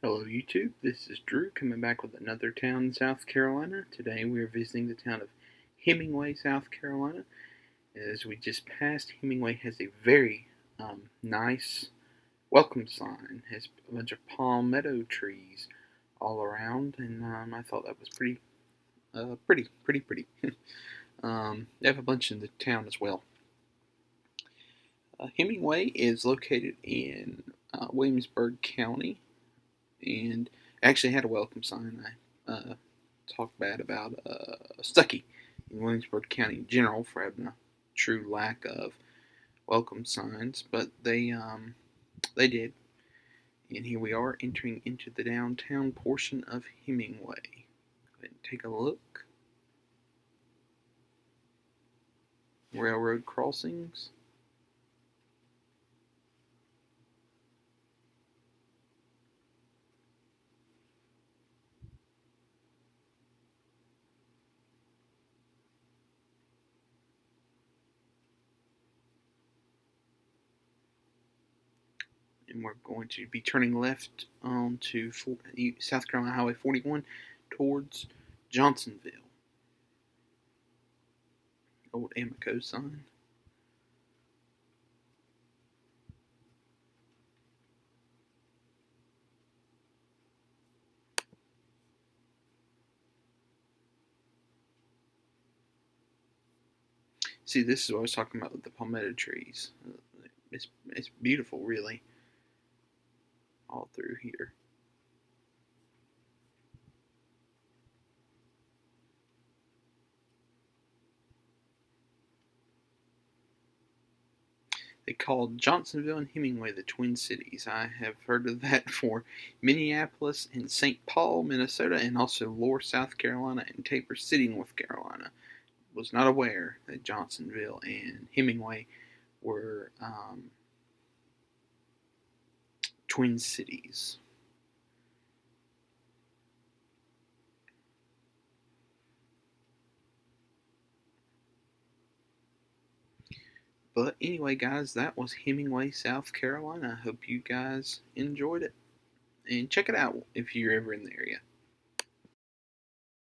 Hello YouTube, this is Drew coming back with another town in South Carolina. Today we are visiting the town of Hemingway, South Carolina. As we just passed, Hemingway has a very nice welcome sign. It has a bunch of palmetto trees all around, and I thought that was pretty. They have a bunch in the town as well. Hemingway is located in Williamsburg County, and actually had a welcome sign. I talked bad about Stuckey in Williamsburg County in general for having a true lack of welcome signs, but they did. And here we are entering into the downtown portion of Hemingway. Go ahead and take a look. Railroad crossings. And we're going to be turning left onto South Carolina Highway 41 towards Johnsonville. Old Amico sign. See, this is what I was talking about with the palmetto trees. It's beautiful, really, all through here. They called Johnsonville and Hemingway the Twin Cities. I have heard of that for Minneapolis and St. Paul, Minnesota, and also Lohr, South Carolina, and Tabor City, North Carolina. Was not aware that Johnsonville and Hemingway were twin cities. But anyway, guys, that was Hemingway, South Carolina. I hope you guys enjoyed it. And check it out if you're ever in the area.